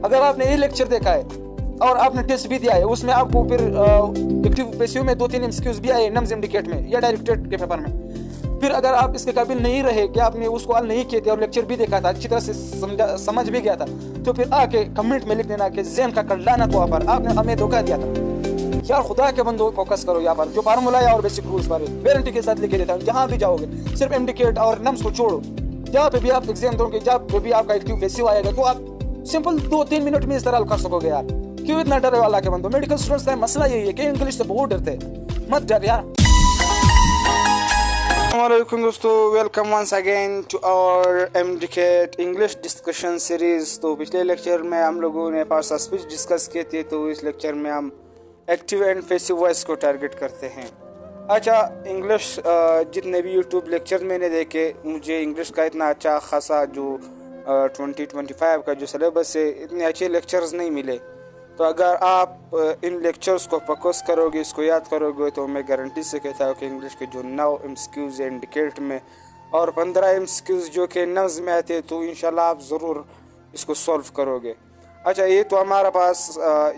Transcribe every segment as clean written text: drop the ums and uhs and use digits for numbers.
अगर आपने ये लेक्चर देखा है और आपने टेस्ट भी दिया है, उसमें आपको फिर एक्टिव पैसिव में 2-3 एमसीक्यूज भी आए नम्स इंडिकेट में या डायरेक्टेड के पेपर में, फिर अगर आप इसके काबिल नहीं रहे कि आपने उसको हल नहीं किए थे और लेक्चर भी देखा था, अच्छी तरह से समझ भी गया था, तो फिर आके कमेंट में लिख देना कि ज़हन का कर लानत वहाँ पर आपने हमें धोखा दिया था। यार खुदा के बंदो फोकस करो यहाँ पर, जो फार्मूला है और बेसिक रूल्स पर गारंटी के साथ लिखे देता हूँ। जहाँ भी जाओगे सिर्फ इंडिकेट और नम्स को छोड़ो, जहाँ पे भी आप एग्जाम दोगे, जहाँ पे भी आपका एक्टिव पैसिव आएगा, तो आप सिंपल 2-3 मिनट में इस तरह हल कर सकोगे। यार क्यों इतना डर वाला के बंदो? मेडिकल स्टूडेंट्स का मसला यही है कि इंग्लिश से बहुत डरते हैं, मत डर यार। Assalamualaikum दोस्तों, welcome once again to our MDCAT English discussion series. तो पिछले लेक्चर में हम लोगों ने पार्ट्स ऑफ स्पीच डिस्कस किए थे, तो इस लेक्चर में हम एक्टिव एंड पैसिव वॉइस को टारगेट करते हैं। अच्छा, इंग्लिश जितने भी यूट्यूब लेक्चर मैंने देखे, मुझे इंग्लिश का इतना अच्छा खासा जो 2025 का जो सिलेबस है, इतने अच्छे लेक्चर्स नहीं मिले। तो अगर आप इन लेक्चर्स को फोकस करोगे, इसको याद करोगे, तो मैं गारंटी से कहता हूँ कि इंग्लिश के जो 9 एमसीक्यूज इंडिकेट में और 15 एमसीक्यूज जो कि नव्स में आते हैं, तो इंशाल्लाह आप ज़रूर इसको सॉल्व करोगे। अच्छा, ये तो हमारे पास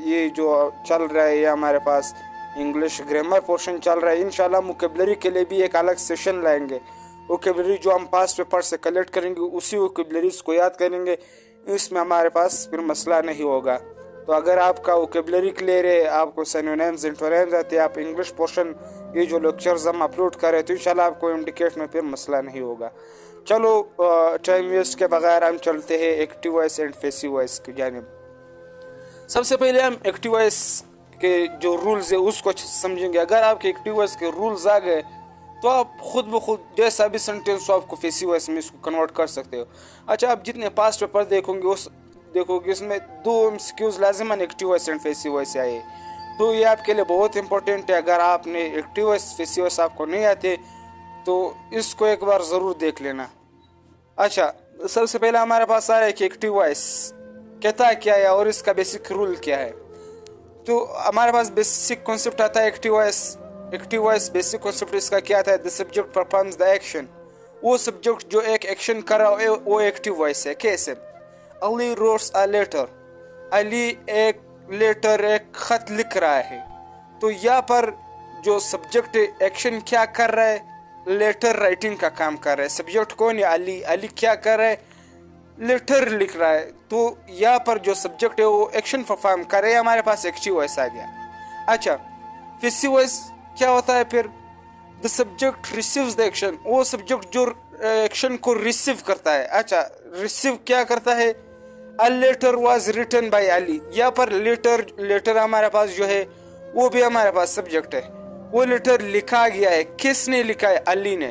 ये जो चल रहा है, ये हमारे पास इंग्लिश ग्रामर पोर्शन चल रहा है। इंशाल्लाह वोकैबुलरी के लिए भी एक अलग सेशन लाएंगे। वोकैबुलरी जो हम पास्ट पेपर से कलेक्ट करेंगे, उसी वोकैबुलरीज को याद करेंगे, इसमें हमारे पास फिर मसला नहीं होगा। तो अगर आपका वोकैबुलरी क्लियर है, आपको सिनोनिम्स एंटोनिम्स आते हैं, आप इंग्लिश पोर्शन ये जो लेक्चर्स हम अपलोड कर रहे हैं, तो इंशाल्लाह आपको इंडिकेट में फिर मसला नहीं होगा। चलो टाइम वेस्ट के बगैर हम चलते हैं active voice and passive voice की जानिब। सबसे पहले हम एक्टिव वॉइस के जो रूल्स है उसको समझेंगे। अगर आपके एक्टिव वॉइस के रूल्स आ गए, तो आप खुद ब खुद जैसा भी सेंटेंस आपको पैसिव वॉइस में इसको कन्वर्ट कर सकते हो। अच्छा, आप जितने पास्ट पेपर देखोगे इसमें 2 एमसीक्यूज लाजिमन active voice and passive voice आए, तो ये आपके लिए बहुत इंपॉर्टेंट है। अगर आपने एक्टिव वॉइस पैसिव वॉइस आपको नहीं आते, तो इसको एक बार ज़रूर देख लेना। अच्छा, सबसे पहले हमारे पास आ रहा है कि एक्टिव वॉइस कहता है क्या है और इसका बेसिक रूल क्या है। तो हमारे पास बेसिक कॉन्सेप्ट आता है एक्टिव वॉइस बेसिक कॉन्सेप्ट इसका क्या आता है? The subject performs the action. वो सब्जेक्ट जो एक एक्शन कर रहा है वो एक्टिव वॉइस है। कैसे? अली रोट्स अ लेटर, अली एक लेटर एक खत लिख रहा है। तो यहाँ पर जो सब्जेक्ट एक्शन क्या कर रहा है? लेटर राइटिंग का काम कर रहा है। सब्जेक्ट कौन है? अली क्या कर रहा है? लेटर लिख रहा है। तो यहाँ पर जो सब्जेक्ट है वो एक्शन परफॉर्म कर रहा है, हमारे पास एक्टिव वॉइस आ गया। अच्छा, पैसिव वॉइस क्या होता है फिर? The subject receives the action, वो सब्जेक्ट जो एक्शन को रिसीव करता है। अच्छा, रिसीव क्या करता है? A letter was written by Ali। यहाँ पर लेटर हमारे पास जो है वो भी हमारे पास सब्जेक्ट है। वो लेटर लिखा गया है, किसने लिखा है? अली ने।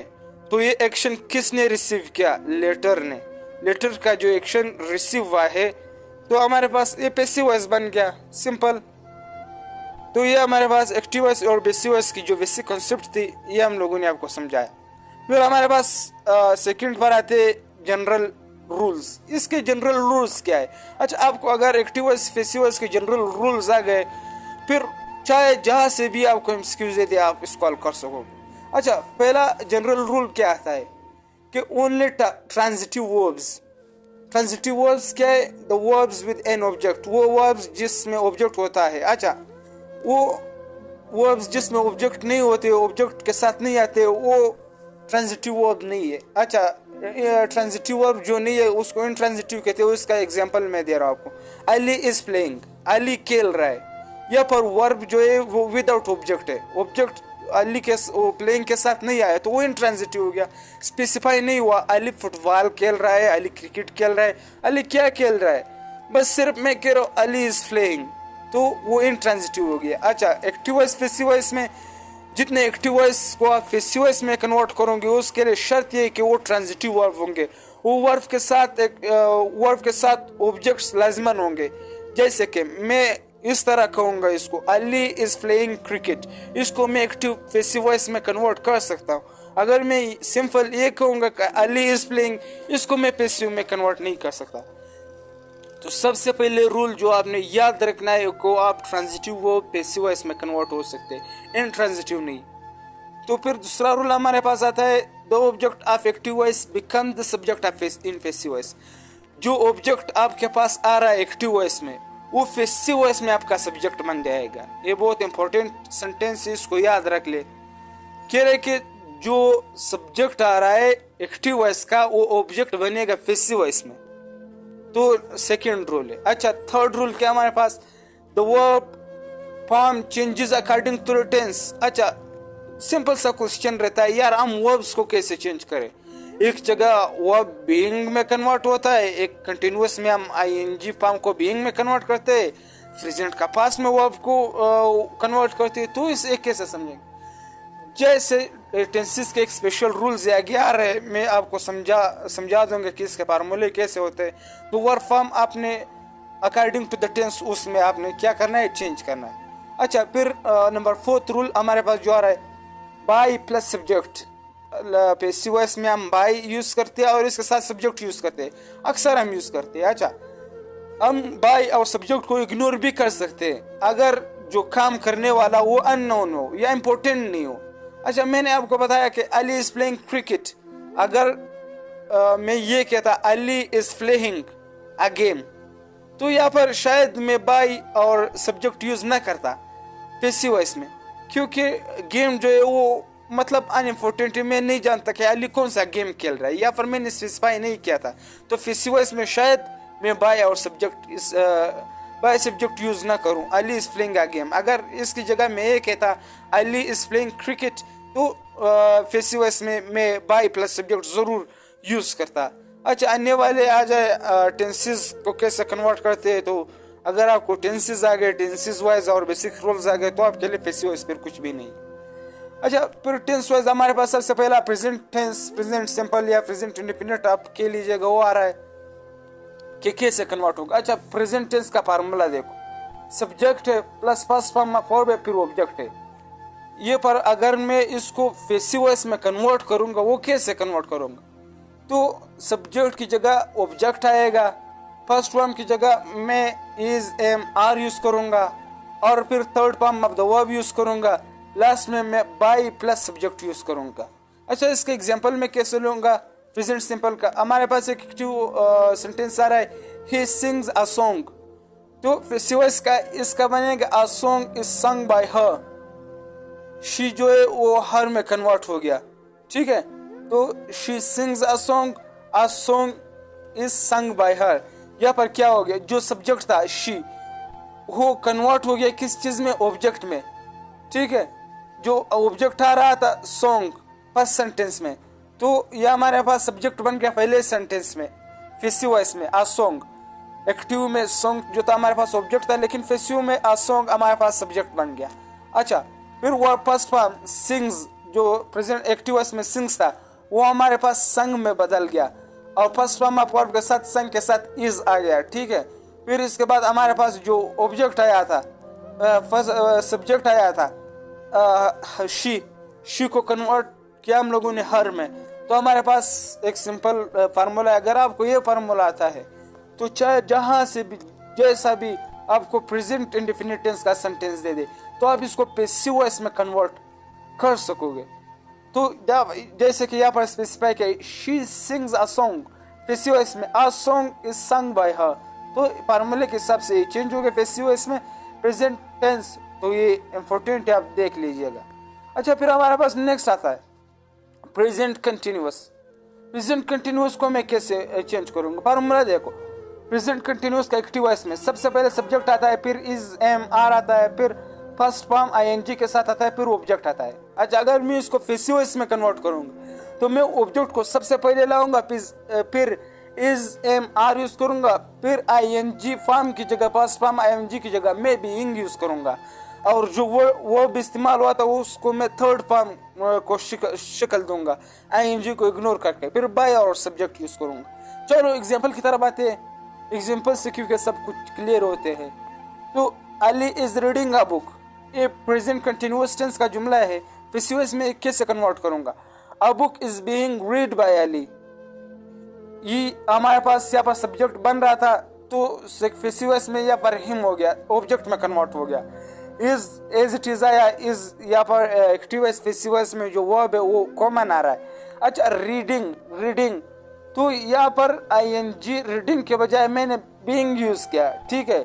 तो ये एक्शन किसने रिसीव किया? लेटर ने। लेटर का जो एक्शन रिसीव हुआ है, तो हमारे पास ये पैसिव वॉइस बन गया, सिंपल। तो ये हमारे पास एक्टिव वॉइस और पैसिव वॉइस की जो बेसिक कॉन्सेप्ट थी, ये हम लोगों ने आपको समझाया। फिर हमारे पास सेकंड पर आते जनरल रूल्स। इसके जनरल रूल्स क्या है? अच्छा, आपको अगर एक्टिव वॉइस पैसिव वॉइस के जनरल रूल्स आ गए, फिर चाहे जहाँ से भी आपको एमसीक्यूज दे आप इसको हल कर सकोगे। अच्छा, पहला जनरल रूल क्या आता है कि only transitive verbs. Transitive verbs क्या है? The verbs with an object, वो वर्ब्स जिसमें ऑब्जेक्ट होता है। अच्छा, वो वर्ब्स जिसमें ऑब्जेक्ट नहीं होते, ऑब्जेक्ट के साथ नहीं आते, वो ट्रांजिटिव वर्ब नहीं है। अच्छा, ट्रांजिटिव वर्ब जो नहीं है उसको इंट्रांजिटिव कहते हैं। उसका एग्जांपल मैं दे रहा हूँ आपको। अली इज प्लेइंग, अली खेल रहा है। यहाँ पर वर्ब जो है वो विदाउट ऑब्जेक्ट है। ऑब्जेक्ट अली के प्लेइंग के साथ नहीं आया, तो वो इंट्रांजिटिव हो गया, स्पेसिफाई नहीं हुआ। अली फुटबॉल खेल रहा है, अली क्रिकेट खेल रहा है, अली क्या खेल रहा है, बस सिर्फ मैं कह रहा हूँ अली इज प्लेइंग, तो वो इंट्रांजिटिव हो गया। अच्छा, एक्टिव वॉइस पैसिव वॉइस में जितने एक्टिव वॉइस को आप पैसिव वॉइस में कन्वर्ट करोगे, उसके लिए शर्त ये है कि वो ट्रांजिटिव वर्ब होंगे। वो वर्ब के साथ ऑब्जेक्ट्स लाजमन होंगे। जैसे कि मैं इस तरह कहूँगा इसको, अली इज प्लेइंग क्रिकेट, इसको मैं एक्टिव पैसिव वॉइस में कन्वर्ट कर सकता हूँ। अगर मैं सिंपल ये कहूँगा कि अली इज प्लेइंग, इसको मैं पैसिव में कन्वर्ट नहीं कर सकता। तो सबसे पहले रूल जो आपने याद रखना है को आप ट्रांजिटिव वर्ब पैसिव वॉइस में कन्वर्ट हो सकते हैं, इंट्रांजिटिव नहीं। तो फिर दूसरा रूल हमारे पास आता है, the object of active voice become the subject of in passive voice. जो ऑब्जेक्ट आपके पास आ रहा है एक्टिव वॉइस में, वो पैसिव वॉइस में आपका सब्जेक्ट बन जाएगा। ये बहुत इंपॉर्टेंट सेंटेंस है, इसको याद रख ले। कह रहे कि जो सब्जेक्ट आ रहा है एक्टिव वॉइस का, वो ऑब्जेक्ट बनेगा पैसिव वॉइस में। तो सेकंड रूल है। अच्छा, थर्ड रूल क्या हमारे पास, the verb form changes according to the tense. अच्छा, सिंपल सा क्वेश्चन रहता है यार, हम वर्ब्स को कैसे चेंज करें। एक जगह वर्ब बीइंग में कन्वर्ट होता है, एक कंटिन्यूअस में हम आईएनजी फॉर्म को बीइंग में कन्वर्ट करते हैं, प्रेजेंट का पास्ट में वर्ब को कन्वर्ट करते हैं। तो इसे कैसे समझेंगे, जैसे टेंसेस के एक स्पेशल रूल्स या 11 है, मैं आपको समझा दूंगा कि इसके फार्मूले कैसे होते हैं। तो वर्ब फॉर्म आपने अकॉर्डिंग टू द टेंस उसमें आपने क्या करना है, चेंज करना है। अच्छा, फिर नंबर 4th रूल हमारे पास जो आ रहा है, by plus subject. Passive voice में हम बाय यूज करते हैं और इसके साथ सब्जेक्ट यूज करते हैं, अक्सर हम यूज करते हैं। अच्छा, हम बाय और सब्जेक्ट को इग्नोर भी कर सकते हैं अगर जो काम करने वाला वो अननोन हो या इम्पोर्टेंट नहीं हो। अच्छा, मैंने आपको बताया कि अली इज प्लेइंग क्रिकेट। अगर मैं ये कहता Ali is playing a game, तो यहाँ पर शायद मैं बाय और सब्जेक्ट यूज ना करता पैसिव वॉइस में, क्योंकि गेम जो है वो मतलब अनइम्पोर्टेंट है। मैं नहीं जानता कि अली कौन सा गेम खेल रहा है, या फिर मैंने स्पेसिफाई नहीं किया था। तो पैसिव वॉइस में शायद मैं बाय और सब्जेक्ट बाय सब्जेक्ट यूज ना करूं, Ali is playing a game. अगर इसकी जगह मैं ये कहता अली इज प्लेइंग क्रिकेट, तो पैसिव वॉइस में मैं बाय प्लस सब्जेक्ट जरूर यूज करता। अच्छा, आने वाले आ जाए टेंसेस को कैसे कन्वर्ट करते हैं। तो अगर आपको टेंसेस आ गए, टेंसेस वाइज और बेसिक रूल्स आ गए, तो आपके लिए पैसिव वॉइस फिर कुछ भी नहीं। अच्छा, फिर टेंस वाइज हमारे पास सबसे पहला प्रेजेंट टेंस, प्रेजेंट सिंपल या प्रेजेंट इंडेफिनिट आप के लीजिएगा, वो आ रहा है कि कैसे कन्वर्ट होगा। अच्छा, प्रेजेंट टेंस का फार्मूला देखो, सब्जेक्ट है प्लस फर्स्ट फॉर्म फॉर्म है, फिर ऑब्जेक्ट है। ये पर अगर मैं इसको पैसिव वॉइस में कन्वर्ट करूंगा, वो कैसे कन्वर्ट करूंगा, तो सब्जेक्ट की जगह ऑब्जेक्ट आएगा, फर्स्ट फॉर्म की जगह मैं इज एम आर यूज करूंगा, और फिर third form of the verb use करूंगा, लास्ट में मैं बाय प्लस सब्जेक्ट यूज करूंगा। अच्छा, इसके एग्जांपल में कैसे लूंगा, प्रेजेंट सिंपल का हमारे पास एक सेंटेंस आ रहा है, ही सिंग्स अ सॉन्ग। तो पैसिव वॉइस का इसका बनेगा अ song is sung by her. She जो है वो हर में कन्वर्ट हो गया, ठीक है। तो she sings a song is sung by हर। यहाँ पर क्या हो गया, जो सब्जेक्ट था शी, वो कन्वर्ट हो गया किस चीज में, ऑब्जेक्ट में, ठीक है। जो ऑब्जेक्ट आ रहा था सॉन्ग फर्स्ट सेंटेंस में, तो यह हमारे पास सब्जेक्ट बन गया पहले सेंटेंस में पैसिव वॉइस में अ सॉन्ग। एक्टिव में सॉन्ग जो था हमारे पास ऑब्जेक्ट था, लेकिन पैसिव में अ सॉन्ग हमारे पास सब्जेक्ट बन गया। अच्छा, फिर वो फर्स्ट फॉर्म सिंग्स, जो प्रेजेंट एक्टिव वॉइस में सिंग्स था, वो हमारे पास संग में बदल गया, और फर्स्ट फॉर्म ऑफ वर्ब के साथ संग के साथ इज आ गया, ठीक है। फिर इसके बाद हमारे पास जो ऑब्जेक्ट आया था, फर्स्ट सब्जेक्ट आया था शी को कन्वर्ट किया हम लोगों ने हर में। तो हमारे पास एक सिंपल फार्मूला है। अगर आपको ये फार्मूला आता है, तो चाहे जहां से भी जैसा भी आपको प्रेजेंट इंडेफिनिट टेंस का सेंटेंस दे दे, तो आप इसको पैसिव वॉइस में कन्वर्ट कर सकोगे। तो जैसे कि यहाँ पर स्पेसिफाई किया, she sings a song, passive voice में a song is sung by her. तो फार्मूले के हिसाब से चेंज हो गए पैसिव वॉइस में प्रेजेंट टेंस। तो ये इंपॉर्टेंट है, आप देख लीजिएगा। अच्छा, फिर हमारे पास नेक्स्ट आता है प्रेजेंट कंटिन्यूअस। प्रेजेंट कंटिन्यूअस को मैं कैसे चेंज करूंगा, फार्मूला देखो। प्रेजेंट कंटिन्यूअस का एक्टिव वॉइस में सबसे पहले सब्जेक्ट आता है, फिर इज एम आर आता है, फिर फर्स्ट फॉर्म आईएनजी के साथ आता है, फिर ऑब्जेक्ट आता है। अच्छा, अगर मैं इसको पैसिव वॉइस में कन्वर्ट करूंगा, तो मैं ऑब्जेक्ट को सबसे पहले लाऊंगा, फिर इज एम आर यूज करूंगा, फिर आईएनजी फॉर्म की जगह फर्स्ट फॉर्म आईएनजी की जगह मैं बीइंग यूज करूंगा, और जो वर्ब इस्तेमाल हुआ था उसको मैं थर्ड फॉर्म को शक्ल दूंगा, आईएनजी को इग्नोर करके, फिर बाय और सब्जेक्ट यूज करूंगा। चलो एग्जांपल की तरफ आते हैं। एग्जांपल से क्योंकि सब कुछ क्लियर होते हैं। तो Ali is reading a book, ये प्रेजेंट कंटिन्यूअस टेंस का जुमला है। पैसिव वॉइस में कैसे कन्वर्ट करूंगा, अ book is being read bye Ali. ये हमारे पास यहाँ पर सब्जेक्ट बन रहा था, तो पैसिव वॉइस में यहाँ पर हिम हो गया, ऑब्जेक्ट में कन्वर्ट हो गया। इज एज इट इज आया, इज यहाँ पर एक्टिव वॉइस पैसिव वॉइस में जो वर्ब है वो कॉमन आ रहा है। अच्छा, रीडिंग तो यहाँ पर ing रीडिंग के बजाय मैंने बीइंग यूज किया, ठीक है,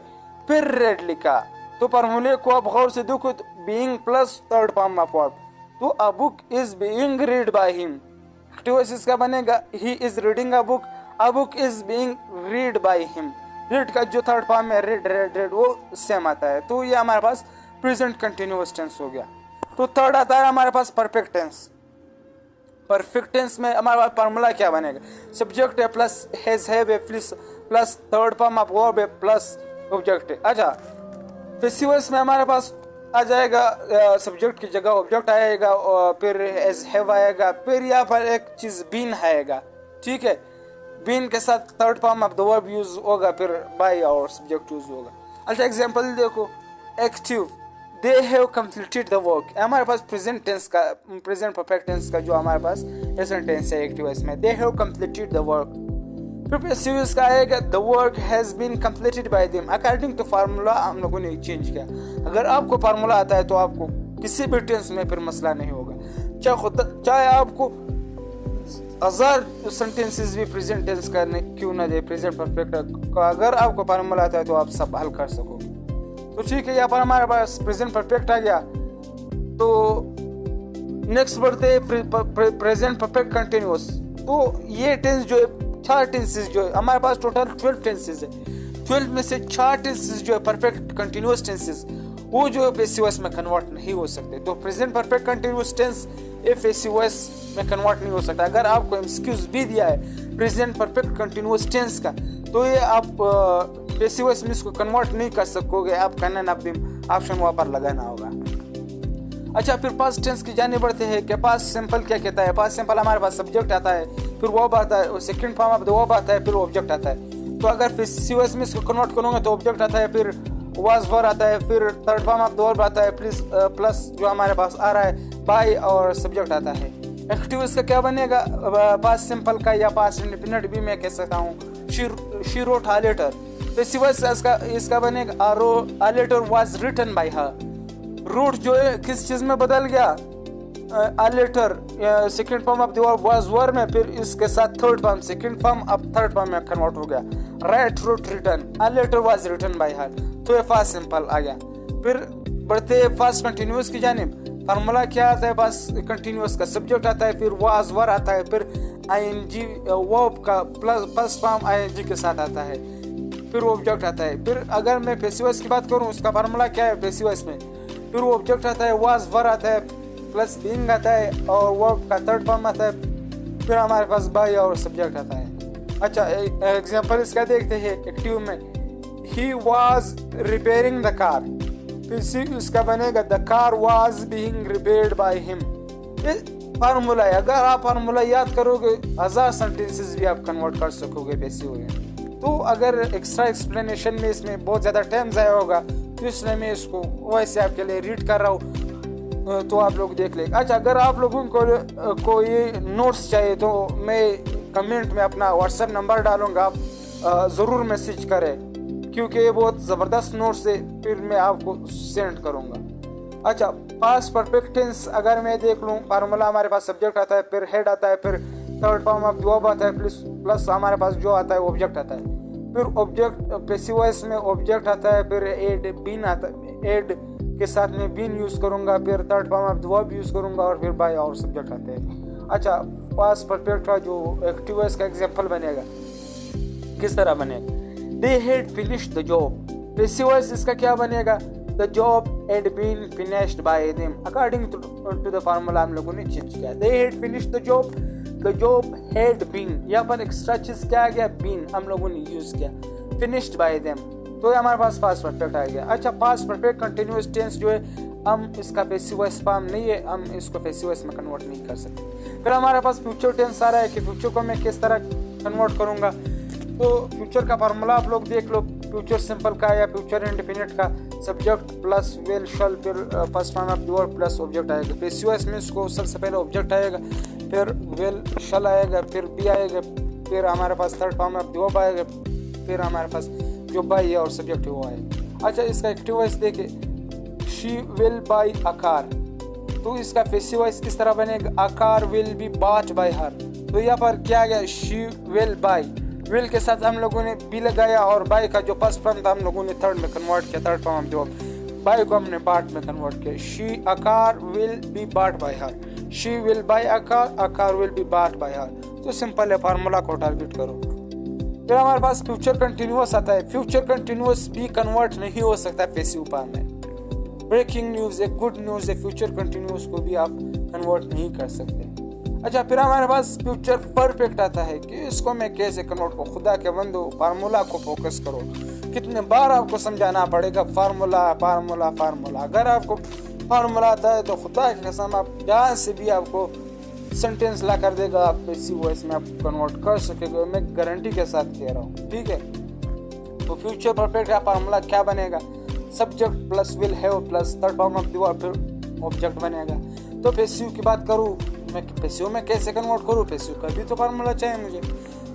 फिर रेड लिखा। तो फॉर्मूले को आप गौर से देखो, being plus third form of verb, तो a book is being read by him. Active voice इसका बनेगा he is reading a book is being read by him. Read का जो थर्ड फॉर्म है रेड वो सेम आता है। तो ये हमारे पास प्रेजेंट कंटिन्यूअस टेंस हो गया। तो थर्ड आता है हमारे पास परफेक्ट टेंस। परफेक्ट टेंस में हमारे पास फार्मूला क्या बनेगा, सब्जेक्ट है प्लस हैज हैव है plus third form of verb है प्लस ऑब्जेक्ट है। अच्छा, पैसिव वॉइस में हमारे पास आ जाएगा सब्जेक्ट की जगह ऑब्जेक्ट आएगा, और फिर हैज हैव आएगा, फिर यहाँ पर एक चीज बीन आएगा, ठीक है, बीन के साथ third form of the verb use होगा, फिर बाय और सब्जेक्ट यूज होगा। अच्छा एग्जांपल देखो, active they have completed the work, हमारे पास प्रेजेंट टेंस का, प्रेजेंट परफेक्ट टेंस का जो हमारे पास प्रेजेंट टेंस है एक्टिव वॉइस में, they have completed the work. फिर पैसिव वॉइस का आएगा the work has been completed by them. According to formula हम लोगों ने चेंज किया। अगर आपको फार्मूला आता है तो आपको किसी भी टेंस में फिर मसला नहीं होगा, चाहे आपको 1000 सेंटेंसेस भी प्रेजेंट टेंस करने क्यों ना दे, प्रेजेंट परफेक्ट का अगर आपको फार्मूला आता है तो आप सब हल कर सकोगे। तो ठीक है, यहाँ पर हमारे पास प्रेजेंट परफेक्ट आ गया। तो नेक्स्ट बढ़ते प्रेजेंट परफेक्ट कंटिन्यूअस। तो ये टेंस जो है, 4 टेंसेस जो है हमारे पास, टोटल 12 टेंसेस है। 12 में से 4 टेंसेस जो है परफेक्ट कंटिन्यूअस टेंसेस, वो जो है पैसिव वॉइस में कन्वर्ट नहीं हो सकते। तो प्रेजेंट परफेक्ट कंटिन्यूअस टेंस ये पैसिव वॉइस में कन्वर्ट नहीं हो सकता। अगर आपको एमसीक्यूज भी दिया है प्रेजेंट परफेक्ट कंटिन्यूअस टेंस का, तो ये आप पैसिव वॉइस में इसको कन्वर्ट नहीं कर सकोगे, आप कैनन ऑप्शन वहाँ पर लगाना होगा। अच्छा, फिर पास्ट टेंस की जाने बढ़ते हैं कि पास्ट सिंपल क्या कहता है। पास्ट सिंपल हमारे पास सब्जेक्ट आता है, फिर वर्ब आता है, second form of the verb आता है, फिर ऑब्जेक्ट आता है। तो अगर पैसिव वॉइस में इसको कन्वर्ट करूंगा तो ऑब्जेक्ट आता है, फिर वाज वर आता है, फिर third form of the verb आता है, प्लस जो हमारे पास आ रहा है बाय और सब्जेक्ट आता है। एक्टिव इसका क्या बनेगा, पास्ट सिंपल का या पास्ट इंडेफिनिट भी मैं कह सकता हूँ, she wrote a letter. Passive voice इसका बनेगा a letter was written by her. Wrote जो है किस चीज में बदल गया, a letter second form of the verb was were में, फिर इसके साथ थर्ड फॉर्म सेकंड फॉर्म अब थर्ड फॉर्म में कन्वर्ट हो गया, write wrote written, a letter was written by her। तो ये फास्ट सिंपल आ गया। फिर बढ़ते फास्ट कंटिन्यूअस की जानिब। फार्मूला क्या आता है फास्ट कंटिन्यूअस का, सब्जेक्ट आता है, फिर वाज वर आता है, फिर आईएनजी वर्ब का प्लस फर्स्ट फॉर्म आईएनजी के साथ आता है, फिर ऑब्जेक्ट आता है। फिर अगर मैं पैसिव वॉइस की बात करूँ, उसका फार्मूला क्या है पैसिव वॉइस में, फिर ऑब्जेक्ट आता है, वाज वर आता है, प्लस बीइंग आता है, और वर्ब का थर्ड फॉर्म आता है, फिर हमारे पास बाय और सब्जेक्ट आता है। अच्छा एग्जांपल इसका देखते हैं। एक्टिव में he was repairing the car, फिर इसका बनेगा the car was being repaired by him. ये फार्मूला है, अगर आप फार्मूला याद करोगे 1000 सेंटेंसेस भी आप कन्वर्ट कर सकोगे पैसिव में। तो अगर एक्स्ट्रा एक्सप्लेनेशन में इसमें बहुत ज़्यादा टाइम ज़ाया होगा, तो इसलिए मैं इसको वैसे आपके लिए रीड कर रहा हूँ, तो आप लोग देख लें। अच्छा, अगर आप लोगों को ये नोट्स चाहिए तो मैं कमेंट में अपना व्हाट्सएप नंबर डालूंगा, आप ज़रूर मैसेज करें, क्योंकि ये बहुत ज़बरदस्त नोट्स है, फिर मैं आपको सेंड करूँगा। अच्छा, पास्ट परफेक्ट टेंस अगर मैं देख लूँ, फार्मूला हमारे पास सब्जेक्ट आता है, फिर हेड आता है, फिर थर्ड फॉर्म ऑफ वर्ब आता है, प्लस हमारे पास जो आता है ऑब्जेक्ट आता है, फिर ऑब्जेक्ट पैसिव वॉइस में ऑब्जेक्ट आता है, फिर एड बीन आता है, एड के साथ में बीन यूज करूंगा, फिर third form of the verb use करूंगा, और फिर बाय और सब्जेक्ट आते हैं। अच्छा, पास्ट परफेक्ट का जो एक्टिव वॉइस का एग्जांपल बनेगा, किस तरह बनेगा, they had finished the job. Passive voice इसका क्या बनेगा, the job had been finished by them. According to the formula हम लोगों ने चेंज किया, they had finished the job, the job had been, यहाँ पर एक्स्ट्रा चीज क्या आ गया, बीन हम लोगों ने यूज किया, फिनिश्ड बाय देम, तो हमारे पास पास्ट परफेक्ट आ गया। अच्छा, पास्ट परफेक्ट कंटिन्यूअस टेंस जो है, हम इसका पैसिव वॉइस फॉर्म नहीं है, हम इसको पैसिव वॉइस में कन्वर्ट नहीं कर सकते। फिर हमारे पास फ्यूचर टेंस आ रहा है कि फ्यूचर को मैं किस तरह कन्वर्ट करूंगा। तो फ्यूचर का फार्मूला आप लोग देख लो, फ्यूचर सिंपल का या फ्यूचर इंडेफिनिट का, सब्जेक्ट प्लस विल शैल, फिर first form of the verb plus object आएगा। पैसिव वॉइस में इसको सबसे पहले ऑब्जेक्ट आएगा, फिर विल शैल आएगा, फिर बी आएगा, फिर हमारे पास third form of the verb आएगा, फिर हमारे पास जो बाय है और सब्जेक्ट है वो आएगा। अच्छा, इसका एक्टिव वॉइस देखे, she will buy a car, तो इसका पैसिव वॉइस किस तरह बनेगा, अ car will be bought by her. तो यहाँ पर क्या गया, शी विल बाई, विल के साथ हम लोगों ने बी लगाया और बाई का जो फर्स्ट फॉर्म था हम लोगों ने थर्ड में कन्वर्ट किया, थर्ड फॉर्म जो बाई को हमने बाट में कन्वर्ट किया। She a car will be bought by her, she will buy a car will be bought by her. तो सिंपल है, फार्मूला को टारगेट करो। फिर हमारे पास फ्यूचर कंटिन्यूअस आता है। फ्यूचर कंटिन्यूअस भी कन्वर्ट नहीं हो सकता पैसिव फॉर्म में। ब्रेकिंग न्यूज है, गुड न्यूज है, फ्यूचर कंटिन्यूअस को भी आप कन्वर्ट नहीं कर सकते। अच्छा, फिर हमारे पास फ्यूचर परफेक्ट आता है कि इसको मैं कैसे कन्वर्ट करूँ। खुदा के बंदो, फार्मूला को फोकस करो। कितने बार आपको समझाना पड़ेगा फार्मूला फार्मूला फार्मूला। अगर आपको फार्मूला आता है तो खुदा की कसम आप जहाँ से भी आपको सेंटेंस ला कर देगा, आप पैसिव वॉइस में आप कन्वर्ट कर सकेंगे। मैं गारंटी के साथ कह रहा हूँ, ठीक है। तो फ्यूचर परफेक्ट का फार्मूला क्या बनेगा, subject plus will have plus third form of the verb, फिर ऑब्जेक्ट बनेगा। तो पैसिव की बात करूँ, मैं पैसिव में कैसे कन्वर्ट करूँ, पैसिव का भी तो फार्मूला चाहिए मुझे।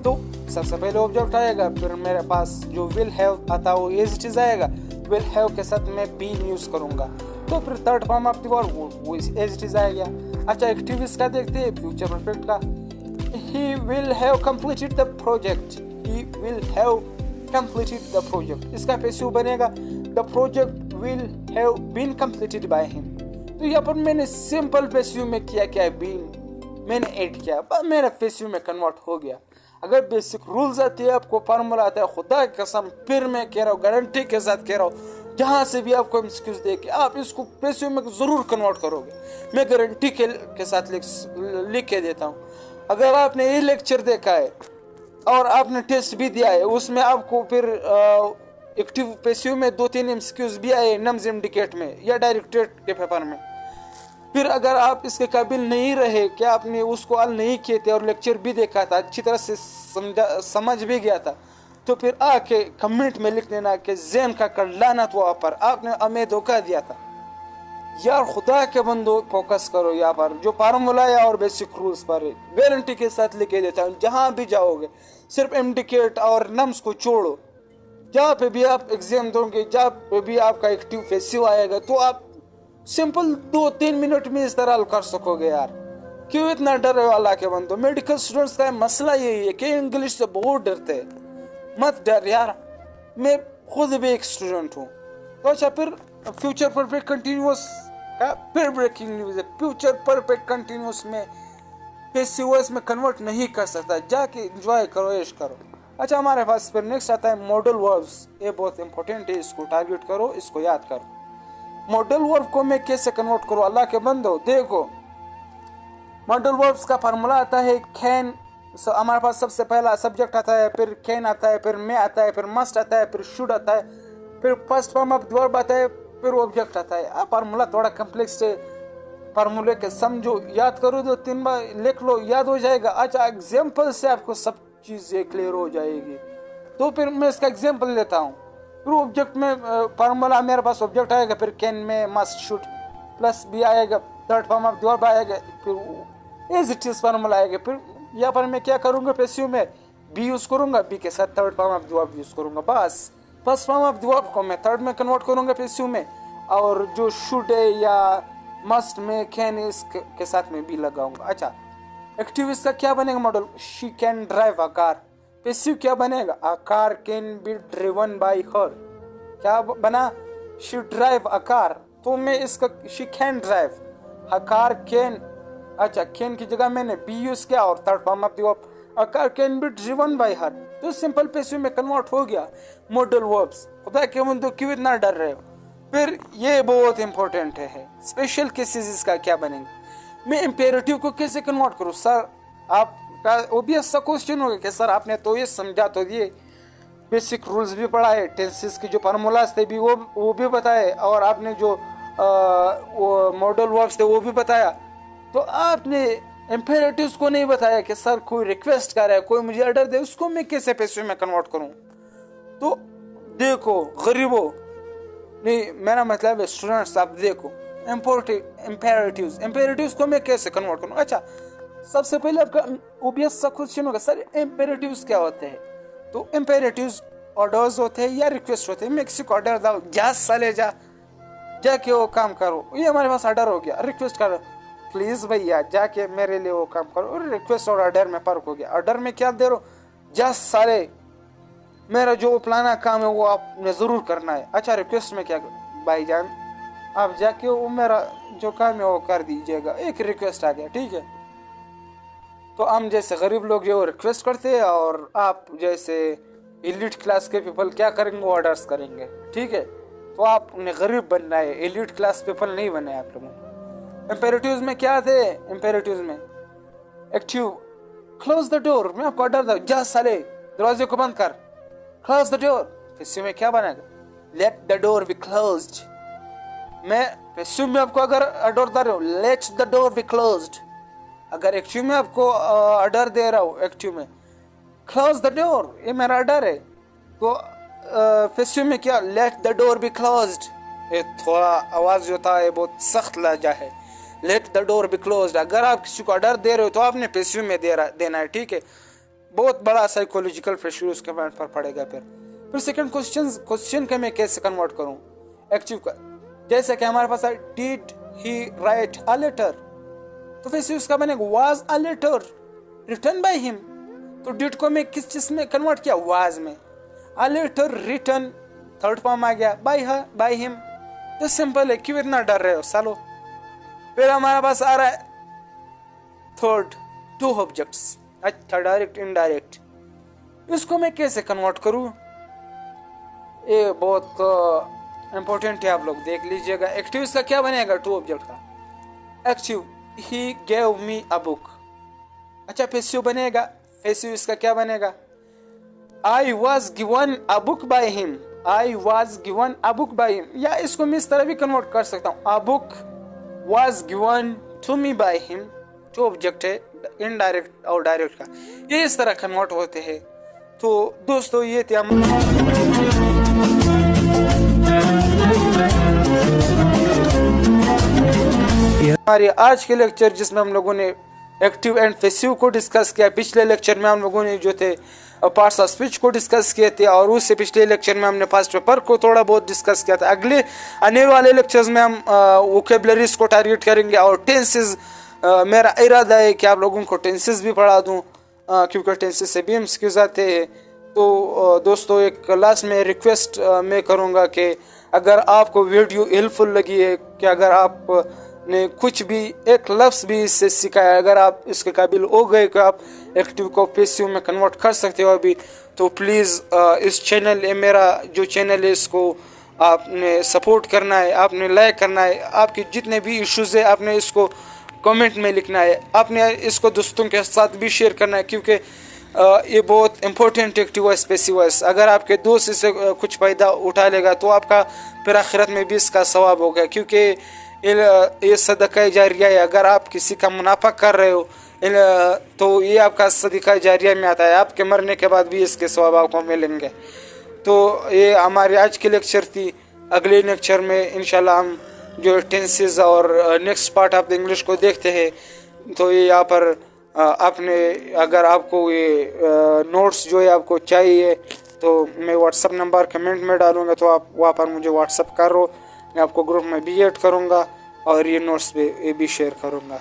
तो सबसे पहले ऑब्जेक्ट आएगा, फिर मेरे पास जो विल हैव आता है वो एज इट इज आएगा। विल हैव के साथ मैं बीन यूज करूंगा, तो फिर third form of the verb वो एज इट इज आ गया। अच्छा, एक्टिव इसका देखते हैं फ्यूचर परफेक्ट का। He will have completed the project, he will have completed the project. इसका पैसिव बनेगा the project will have been completed by him. तो यहाँ पर मैंने सिंपल पैसिव में किया क्या है, बीन मैंने ऐड किया, बस मेरा पैसिव में कन्वर्ट हो गया। अगर बेसिक रूल्स आते हैं, आपको फार्मूला आता है, खुदा की कसम फिर मैं कह रहा हूँ, गारंटी के साथ कह रहा हूँ, जहाँ से भी आपको एक्सक्यूज दे के आप इसको पैसिव में जरूर कन्वर्ट करोगे। मैं गारंटी के साथ लिख के देता हूँ। अगर आपने ये लेक्चर देखा है और आपने टेस्ट भी दिया है, उसमें आपको फिर एक्टिव पैसिव में 2-3 एमसीक्यूज भी आए नम्स इंडिकेट में या डायरेक्टेड के पेपर में। फिर अगर आप इसके काबिल नहीं रहे कि आपने उसको हल नहीं किए थे और लेक्चर भी देखा था, अच्छी तरह से समझ भी गया था, तो फिर आके कमेंट में लिख देना कि ज़हन का कर लानत वहाँ पर, आपने हमें धोखा दिया था। यार खुदा के बंदो, फोकस करो यहाँ पर, जो फार्मूला है और बेसिक रूल्स पर गारंटी के साथ लिख के देता हूँ। जहाँ भी जाओगे सिर्फ इंडिकेट और नम्स को छोड़ो, जहाँ पे भी आप एग्जाम दोगे, जहाँ पे भी आपका एक्टिव पैसिव आएगा, तो आप सिंपल 2-3 मिनट में इस तरह हल कर सकोगे। यार क्यों इतना डर है अल्लाह के बंदो। मेडिकल स्टूडेंट्स का मसला यही है कि इंग्लिश से बहुत डरते हैं। मत डर यार, मैं खुद भी एक स्टूडेंट हूँ। तो अच्छा, फिर फ्यूचर परफेक्ट कंटिन्यूअस का फिर ब्रेकिंग न्यूज है। फ्यूचर परफेक्ट कंटिन्यूअस में पैसिव वॉइस में कन्वर्ट नहीं कर सकता, जाके एंजॉय करो, ऐश करो। अच्छा, हमारे पास फिर नेक्स्ट आता है मॉडल वर्ब्स। ये बहुत इंपॉर्टेंट है, इसको टारगेट करो, इसको याद करो। मॉडल वर्ब को मैं कैसे कन्वर्ट करूँ, अल्लाह के बंदो देखो। मॉडल वर्ब्स का फार्मूला आता है कैन। हमारे पास सबसे पहला सब्जेक्ट आता है, फिर कैन आता है, फिर मे आता है, फिर मस्ट आता है, फिर शुड आता है, फिर फर्स्ट फॉर्म ऑफ वर्ब आता है, फिर ऑब्जेक्ट आता है। अब फार्मूला थोड़ा कम्प्लेक्स है, फार्मूले के समझो, याद करो, 2-3 बार लिख लो, याद हो जाएगा। अच्छा, एग्जाम्पल से आपको सब चीज़ें क्लियर हो जाएगी। तो फिर मैं इसका एग्जाम्पल लेता हूँ। फिर ऑब्जेक्ट में फार्मूला मेरे पास ऑब्जेक्ट आएगा, फिर कैन में मस्ट शुड प्लस बी आएगा, थर्ड फॉर्म ऑफ वर्ब आएगा, फिर एज इट इज फार्मूला आएगा। फिर यहाँ पर मैं क्या करूँगा, पैसिव में बी यूज़ करूँगा, बी के साथ third form of verb use करूँगा। बस फर्स्ट फॉर्म ऑफ वर्ब को मैं थर्ड में कन्वर्ट करूँगा पैसिव में, और जो शुड है या मस्ट में कैन इसके साथ में बी लगाऊंगा। अच्छा, एक्टिव इसका क्या बनेगा model, she can drive a car. Passive क्या बनेगा, a car can be driven by हर। क्या बना, शी ड्राइव अ कार। तो मैं इसका she can drive a car can. अच्छा, कैन की जगह मैंने बी यूज किया और third form of the verb, a car can be driven by her. तो सिंपल पैसिव में कन्वर्ट हो गया मॉडल वर्ब्स। खुदा के बंदो क्यों इतना डर रहे हो। फिर ये बहुत इंपॉर्टेंट है, स्पेशल केसेस इसका क्या बनेंगे। मैं इम्पेरेटिव को कैसे कन्वर्ट करूँ सर, आपका ओबियस सा क्वेश्चन होगा कि सर आपने तो ये समझा तो दिए, बेसिक रूल्स भी पढ़ाए, टेंसेस की जो फार्मूलाज थे भी वो भी बताए, और आपने जो वो मॉडल वर्ब्स थे वो भी बताया, तो आपने इम्पेरेटिव्स को नहीं बताया कि सर कोई रिक्वेस्ट कर रहा है, कोई मुझे ऑर्डर दे, उसको मैं कैसे पैसिव में कन्वर्ट करूँ। तो देखो गरीबो, नहीं मेरा मतलब है स्टूडेंट्स, आप देखो इम्पेरेटिव्स को मैं कैसे कन्वर्ट करूँ। अच्छा, सबसे पहले आपका ओबियस सा क्वेश्चन होगा, सर इम्पेरेटिव्स क्या होते हैं। तो इम्पेरेटिव्स ऑर्डर्स होते हैं या रिक्वेस्ट होते हैं। मैं किसी को ऑर्डर दो, जा साले जा, जाके वो काम करो, ये हमारे पास ऑर्डर हो गया। रिक्वेस्ट करो, प्लीज़ भैया जाके मेरे लिए वो काम करो। और रिक्वेस्ट और ऑर्डर में फ़र्क हो गया। ऑर्डर में क्या दे रहे हो, जस्ट साले मेरा जो प्लाना काम है वो आपने ज़रूर करना है। अच्छा रिक्वेस्ट में क्या, भाईजान आप जाके वो मेरा जो काम है वो कर दीजिएगा, एक रिक्वेस्ट आ गया, ठीक है। तो हम जैसे गरीब लोग जो रिक्वेस्ट करते हैं और आप जैसे एलिट क्लास के पीपल क्या करेंगे, वो ऑर्डर्स करेंगे, ठीक है। तो आपने गरीब बनना है, एलिट क्लास पीपल नहीं बनना है आप लोगों। इम्पेरेटिव्स में क्या थे, इम्पेरेटिव्स में एक्टिव क्लोज द डोर, मैं आपको ऑर्डर दूं, जा साले दरवाजे को बंद कर, क्लोज द डोर। पैसिव में क्या बनेगा, let the door be closed. मैं पैसिव में आपको अगर ऑर्डर दे रहा हूँ, let the door be closed. अगर एक्टिव में आपको ऑर्डर दे रहा हूँ, एक्टिव में क्लोज द डोर, ये मेरा ऑर्डर है। तो पैसिव में क्या, let the door be closed. ये थोड़ा आवाज जो था ये बहुत सख्त लहजा है, let the door be closed. अगर आप किसी को ऑर्डर दे रहे हो तो आपने पैसिव में देना है, ठीक है। बहुत बड़ा साइकोलॉजिकल प्रेशर उसके माइंड पर पड़ेगा। फिर सेकंड क्वेश्चन का मैं कैसे कन्वर्ट करूं एक्टिव का, जैसे कि हमारे पास है did he write a letter, तो फिर उसका बनेगा was a letter written by him. तो डिड को मैं किस चीज में कन्वर्ट किया, वाज में। A letter written third form आ गया, बाय हिम। तो सिंपल है, क्यों इतना डर रहे हो सालो। फिर हमारे पास आ रहा है थर्ड, टू ऑब्जेक्ट्स, अच्छा डायरेक्ट इनडायरेक्ट, इसको मैं कैसे कन्वर्ट करूं, ये बहुत इंपॉर्टेंट है, आप लोग देख लीजिएगा। एक्टिव इसका क्या बनेगा, टू ऑब्जेक्ट का। Active he gave me a book. अच्छा पैसिव बनेगा, पैसिव इसका क्या बनेगा, I was given a book by him, I was given a book by him. या इसको मैं इस तरह भी कन्वर्ट कर सकता हूँ, a book was given to me by him. Two object है, इनडायरेक्ट और डायरेक्ट का, ये इस तरह कन्वर्ट होते हैं। तो दोस्तों ये थे हमारे आज के लेक्चर, जिसमें हम लोगों ने एक्टिव एंड पैसिव को डिस्कस किया। पिछले लेक्चर में हम लोगों ने जो थे पार्ट्स ऑफ स्पीच को डिस्कस किए थे, और उससे पिछले लेक्चर में हमने पास्ट पेपर को थोड़ा बहुत डिस्कस किया था। अगले आने वाले लेक्चर्स में हम वोकेबलरीज को टारगेट करेंगे और टेंसेस। मेरा इरादा है कि आप लोगों को टेंसेस भी पढ़ा दूं, क्योंकि टेंसेस से भी एमसीक्यूज आते हैं। तो दोस्तों एक लास्ट में रिक्वेस्ट मैं करूंगा कि अगर आपको वीडियो हेल्पफुल लगी है, कि अगर आपने कुछ भी एक लफ्ज़ भी इससे सीखा है, अगर आप इसके काबिल हो गए कि आप एक्टिव को पैसिव में कन्वर्ट कर सकते हो अभी, तो प्लीज़ इस चैनल, मेरा जो चैनल है, इसको आपने सपोर्ट करना है, आपने लाइक करना है। आपके जितने भी इश्यूज़ है आपने इसको कमेंट में लिखना है, आपने इसको दोस्तों के साथ भी शेयर करना है, क्योंकि ये बहुत important active voice passive voice. अगर आपके दोस्त इससे कुछ फ़ायदा उठा लेगा तो आपका फिर आखिरत में भी इसका सवाब होगा, क्योंकि ये सदका जारिया है। अगर आप किसी का मुनाफा कर रहे हो तो ये आपका सदका जारिया में आता है, आपके मरने के बाद भी इसके सवाब आपको मिलेंगे। तो ये हमारी आज की लेक्चर थी। अगले लेक्चर में इंशाल्लाह हम जो टेंसेस और next part of the English को देखते हैं। तो ये यहाँ पर आपने, अगर आपको ये नोट्स जो है आपको चाहिए, तो मैं व्हाट्सअप नंबर कमेंट में डालूंगा, तो आप वहाँ पर मुझे व्हाट्सअप करो, मैं आपको ग्रुप में भी ऐड करूँगा और ये नोट्स भी शेयर करूँगा।